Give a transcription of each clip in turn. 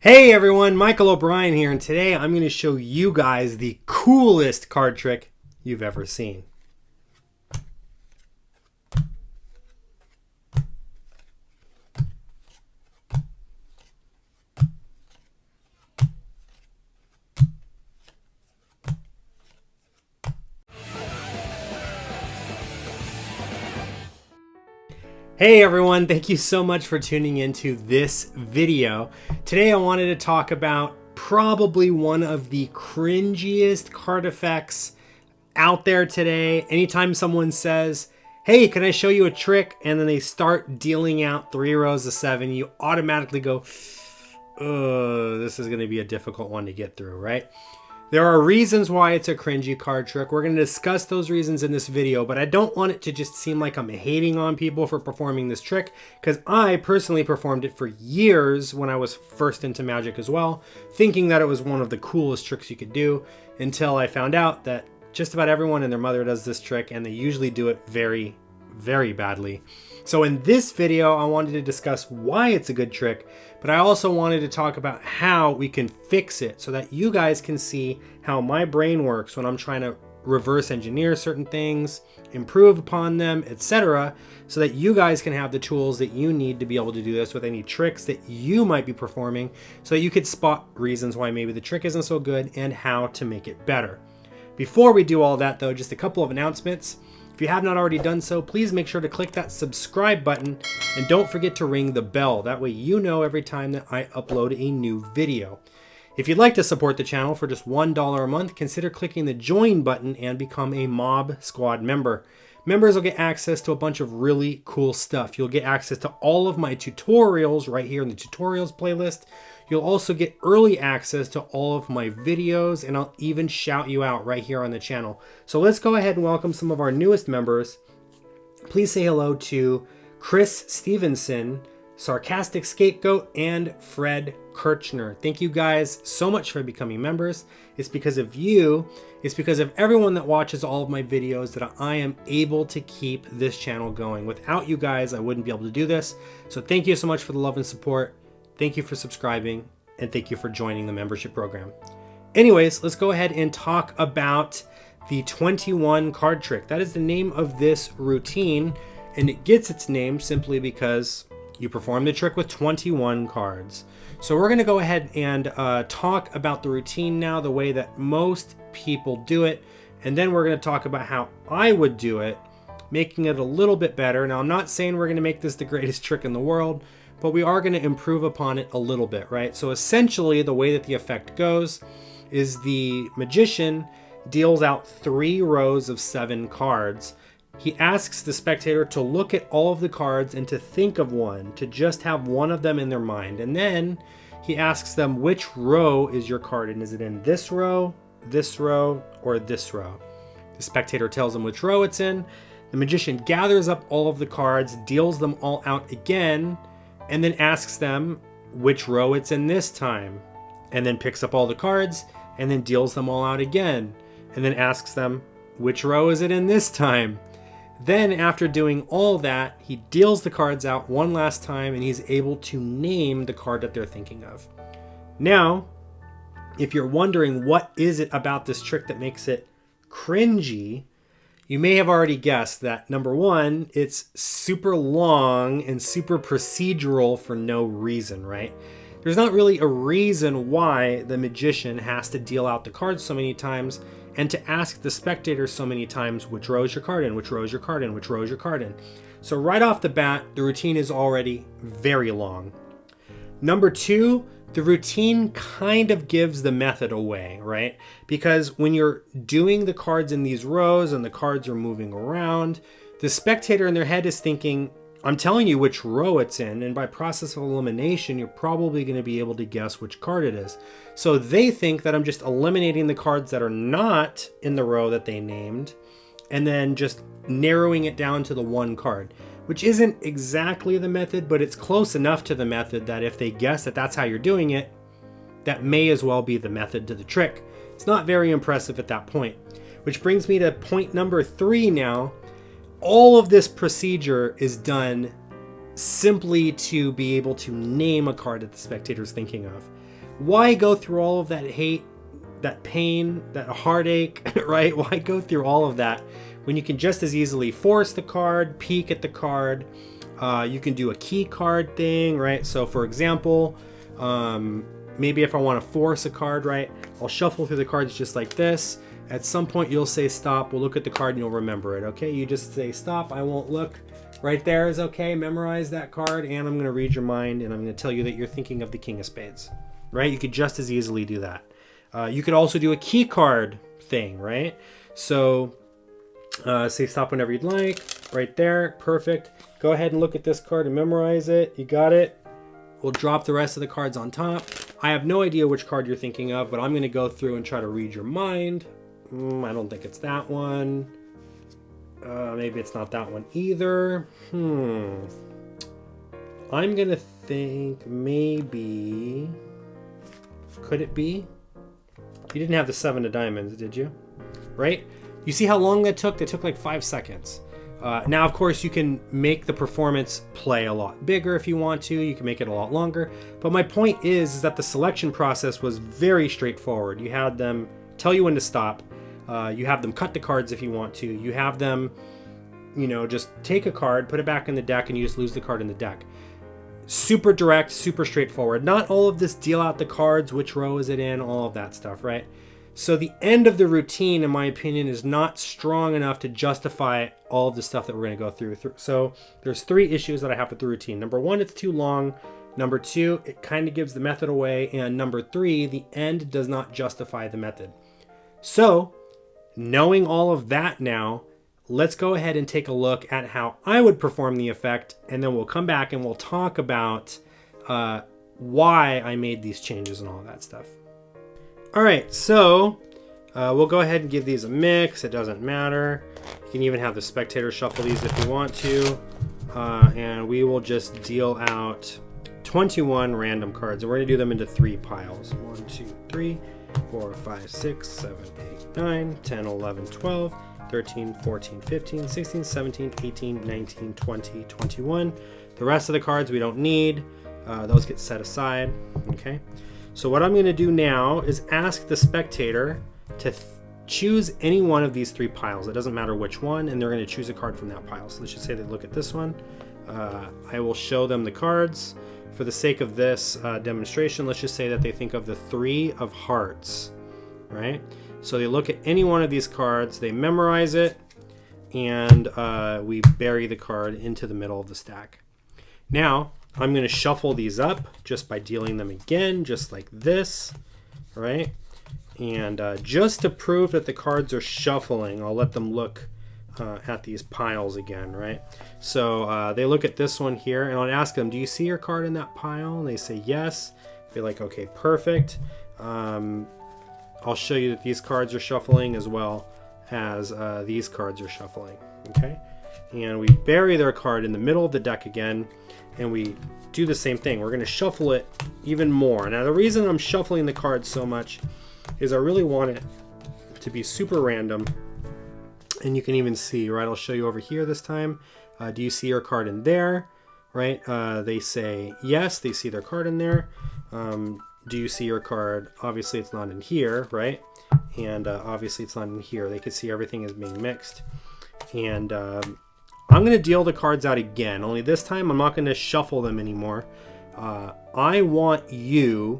Hey everyone, Michael O'Brien here, and today I'm going to show you guys the coolest card trick you've ever seen. Hey everyone, thank you so much for tuning into this video. Today I wanted to talk about probably one of the cringiest card effects out there today. Anytime someone says, hey, can I show you a trick? And then they start dealing out 3 rows of 7, you automatically go, oh, this is going to be a difficult one to get through, right? There are reasons why it's a cringy card trick. We're going to discuss those reasons in this video, but I don't want it to just seem like I'm hating on people for performing this trick, because I personally performed it for years when I was first into Magic as well, thinking that it was one of the coolest tricks you could do, until I found out that just about everyone and their mother does this trick, and they usually do it very, very badly. So in this video, I wanted to discuss why it's a good trick, but I also wanted to talk about how we can fix it so that you guys can see how my brain works when I'm trying to reverse engineer certain things, improve upon them, etc., so that you guys can have the tools that you need to be able to do this with any tricks that you might be performing, so that you could spot reasons why maybe the trick isn't so good and how to make it better. Before we do all that though, just a couple of announcements. If you have not already done so, please make sure to click that subscribe button and don't forget to ring the bell. That way you know every time that I upload a new video. If you'd like to support the channel for just $1 a month, consider clicking the join button and become a Mob Squad member. Members will get access to a bunch of really cool stuff. You'll get access to all of my tutorials right here in the tutorials playlist. You'll also get early access to all of my videos, and I'll even shout you out right here on the channel. So let's go ahead and welcome some of our newest members. Please say hello to Chris Stevenson, Sarcastic Scapegoat, and Fred Kirchner. Thank you guys so much for becoming members. It's because of you, it's because of everyone that watches all of my videos that I am able to keep this channel going. Without you guys, I wouldn't be able to do this. So thank you so much for the love and support. Thank you for subscribing, and thank you for joining the membership program. Anyways, let's go ahead and talk about the 21 card trick. That is the name of this routine, and it gets its name simply because you perform the trick with 21 cards. So we're going to go ahead and talk about the routine now, the way that most people do it, and then we're going to talk about how I would do it, making it a little bit better. Now, I'm not saying we're going to make this the greatest trick in the world, but we are going to improve upon it a little bit, right? So essentially the way that the effect goes is the magician deals out 3 rows of 7 cards. He asks the spectator to look at all of the cards and to think of one, to just have one of them in their mind. And then he asks them, which row is your card in? Is it in this row, or this row? The spectator tells him which row it's in. The magician gathers up all of the cards, deals them all out again, and then asks them which row it's in this time, and then picks up all the cards and then deals them all out again, and then asks them which row is it in this time. Then after doing all that, he deals the cards out one last time, and he's able to name the card that they're thinking of. Now, if you're wondering what is it about this trick that makes it cringy, you may have already guessed that, number one, it's super long and super procedural for no reason, right? There's not really a reason why the magician has to deal out the cards so many times and to ask the spectator so many times, which row is your card in, which row is your card in, which row is your card in. So right off the bat, the routine is already very long. Number two, the routine kind of gives the method away, right? Because when you're doing the cards in these rows and the cards are moving around, the spectator in their head is thinking, I'm telling you which row it's in, and by process of elimination, you're probably going to be able to guess which card it is. So they think that I'm just eliminating the cards that are not in the row that they named, and then just narrowing it down to the one card, which isn't exactly the method, but it's close enough to the method that if they guess that that's how you're doing it, that may as well be the method to the trick. It's not very impressive at that point, which brings me to point number 3 now. All of this procedure is done simply to be able to name a card that the spectator's thinking of. Why go through all of that hate, that pain, that heartache, right? Why go through all of that when you can just as easily force the card, peek at the card? You can do a key card thing, right? So for example, maybe if I want to force a card, right, I'll shuffle through the cards just like this. At some point you'll say stop, we'll look at the card and you'll remember it, okay? You just say stop, I won't look. Right there is okay, memorize that card, and I'm going to read your mind, and I'm going to tell you that you're thinking of the King of Spades, right? You could just as easily do that. You could also do a key card thing, right? So say stop whenever you'd like, right there, perfect. Go ahead and look at this card and memorize it. You got it. We'll drop the rest of the cards on top. I have no idea which card you're thinking of, but I'm going to go through and try to read your mind. I don't think it's that one. Maybe it's not that one either. I'm going to think maybe... Could it be? You didn't have the 7 of diamonds, did you? Right? You see how long that took? That took like 5 seconds. Now, of course, you can make the performance play a lot bigger if you want to. You can make it a lot longer. But my point is that the selection process was very straightforward. You had them tell you when to stop. You have them cut the cards if you want to. You have them, you know, just take a card, put it back in the deck, and you just lose the card in the deck. Super direct, super straightforward. Not all of this deal out the cards, which row is it in, all of that stuff, right? So the end of the routine, in my opinion, is not strong enough to justify all of the stuff that we're going to go through. So there's 3 issues that I have with the routine. Number 1, it's too long. Number 2, it kind of gives the method away. And number 3, the end does not justify the method. So knowing all of that now, let's go ahead and take a look at how I would perform the effect, and then we'll come back and we'll talk about why I made these changes and all that stuff. All right, so we'll go ahead and give these a mix. It doesn't matter. You can even have the spectator shuffle these if you want to. And we will just deal out 21 random cards, and we're going to do them into 3 piles. 1, 2, 3, 4, 5, 6, 7, 8, 9, 10, 11, 12, 13, 14, 15, 16, 17, 18, 19, 20, 21. The rest of the cards we don't need. Those get set aside. Okay. So what I'm going to do now is ask the spectator to choose any one of these 3 piles. It doesn't matter which one, and they're going to choose a card from that pile. So let's just say they look at this one. I will show them the cards. For the sake of this demonstration, let's just say that they think of the 3 of hearts, right? So they look at any one of these cards, they memorize it, and we bury the card into the middle of the stack. Now, I'm going to shuffle these up just by dealing them again, just like this, right? And just to prove that the cards are shuffling, I'll let them look at these piles again, right? So they look at this one here, and I'll ask them, do you see your card in that pile? And they say yes. Be like, okay, perfect. I'll show you that these cards are shuffling as well as these cards are shuffling, okay? And we bury their card in the middle of the deck again, and we do the same thing. We're going to shuffle it even more. Now, the reason I'm shuffling the cards so much is I really want it to be super random. And you can even see, right? I'll show you over here this time. Do you see your card in there? Right? They say yes, they see their card in there. Do you see your card? Obviously, it's not in here, right? And obviously, it's not in here. They can see everything is being mixed. And I'm going to deal the cards out again, only this time I'm not going to shuffle them anymore. I want you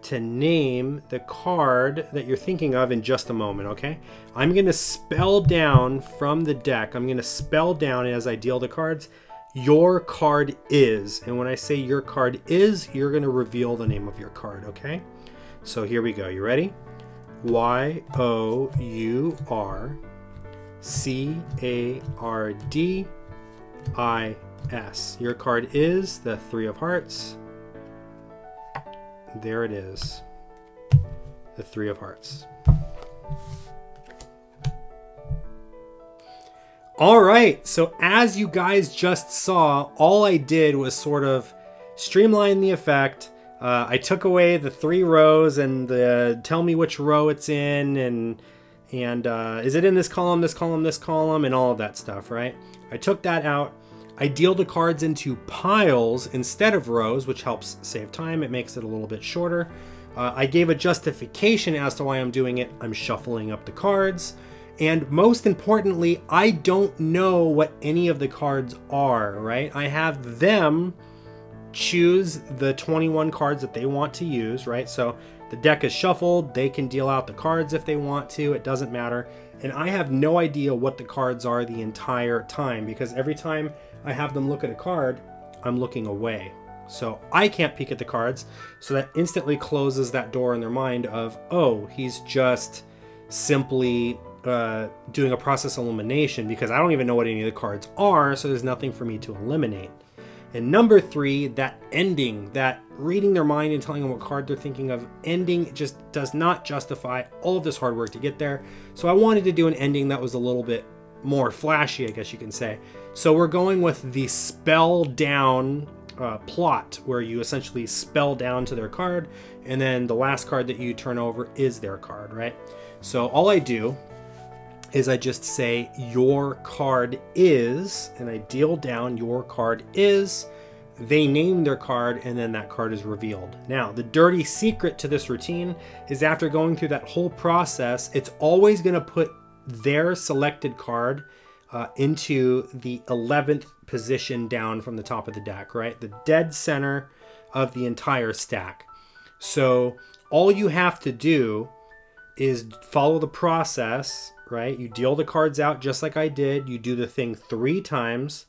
to name the card that you're thinking of in just a moment, okay? I'm going to spell down from the deck. I'm going to spell down as I deal the cards, your card is. And when I say your card is, you're going to reveal the name of your card, okay? So here we go. You ready? Y-O-U-R-C-A-R-D-I-S. Your card is the 3 of hearts. There it is. The 3 of hearts. All right. So as you guys just saw, all I did was sort of streamline the effect. I took away the 3 rows and the tell me which row it's in and is it in this column, this column, this column, and all of that stuff, right? I took that out. I deal the cards into piles instead of rows, which helps save time. It makes it a little bit shorter. I gave a justification as to why I'm doing it. I'm shuffling up the cards. And most importantly, I don't know what any of the cards are, right? I have them choose the 21 cards that they want to use, right? So the deck is shuffled. They can deal out the cards if they want to. It doesn't matter. And I have no idea what the cards are the entire time, because every time I have them look at a card, I'm looking away. So I can't peek at the cards. So that instantly closes that door in their mind of, oh, he's just simply doing a process elimination, because I don't even know what any of the cards are. So there's nothing for me to eliminate. And number 3, that ending, that reading their mind and telling them what card they're thinking of, ending just does not justify all of this hard work to get there. So I wanted to do an ending that was a little bit more flashy, I guess you can say. So we're going with the spell down plot, where you essentially spell down to their card, and then the last card that you turn over is their card, right? So all I do is I just say your card is, and I deal down your card is, they name their card, and then that card is revealed. Now, the dirty secret to this routine is after going through that whole process, it's always going to put their selected card into the 11th position down from the top of the deck, right? The dead center of the entire stack. So all you have to do is follow the process, right? You deal the cards out just like I did. You do the thing 3 times.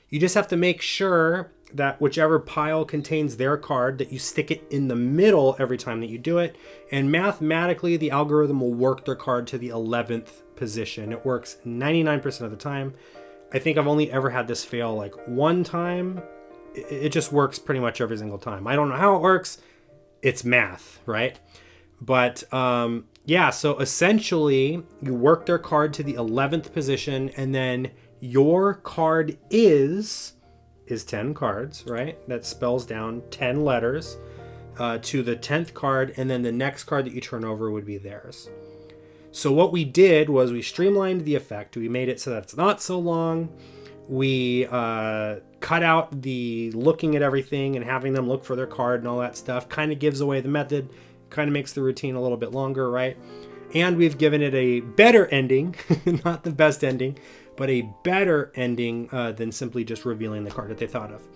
You just have to make sure that whichever pile contains their card, that you stick it in the middle every time that you do it. And mathematically, the algorithm will work their card to the 11th position. It works 99% of the time. I think I've only ever had this fail like 1 time. It just works pretty much every single time. I don't know how it works. It's math, right? But yeah, so essentially you work their card to the 11th position, and then your card is 10 cards, right? That spells down 10 letters to the 10th card, and then the next card that you turn over would be theirs. So what we did was we streamlined the effect. We made it so that it's not so long. We cut out the looking at everything and having them look for their card and all that stuff. Kind of gives away the method. Kind of makes the routine a little bit longer, right? And we've given it a better ending, not the best ending, but a better ending than simply just revealing the card that they thought of.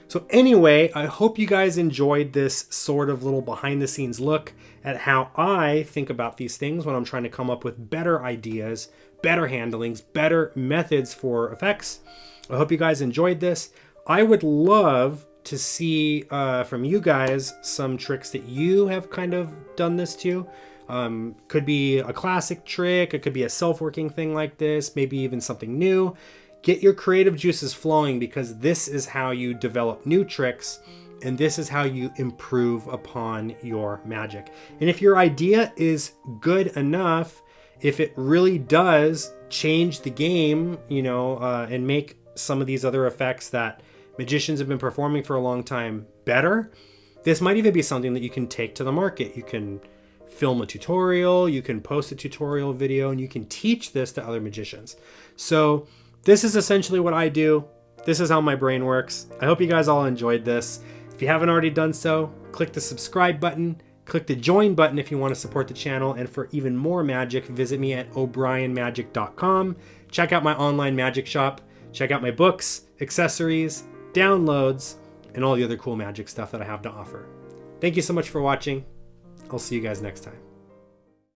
So anyway, I hope you guys enjoyed this sort of little behind the scenes look at how I think about these things when I'm trying to come up with better ideas, better handlings, better methods for effects. I hope you guys enjoyed this. I would love to see from you guys some tricks that you have kind of done this to. Could be a classic trick, it could be a self-working thing like this, maybe even something new. Get your creative juices flowing, because this is how you develop new tricks, and this is how you improve upon your magic. And if your idea is good enough, if it really does change the game, you know, and make some of these other effects that magicians have been performing for a long time better, this might even be something that you can take to the market. You can film a tutorial, you can post a tutorial video, and you can teach this to other magicians. So this is essentially what I do. This is how my brain works. I hope you guys all enjoyed this. If you haven't already done so, click the subscribe button, click the join button if you want to support the channel, and for even more magic, visit me at o'brienmagic.com. Check out my online magic shop. Check out my books, accessories, downloads, and all the other cool magic stuff that I have to offer. Thank you so much for watching. I'll see you guys next time.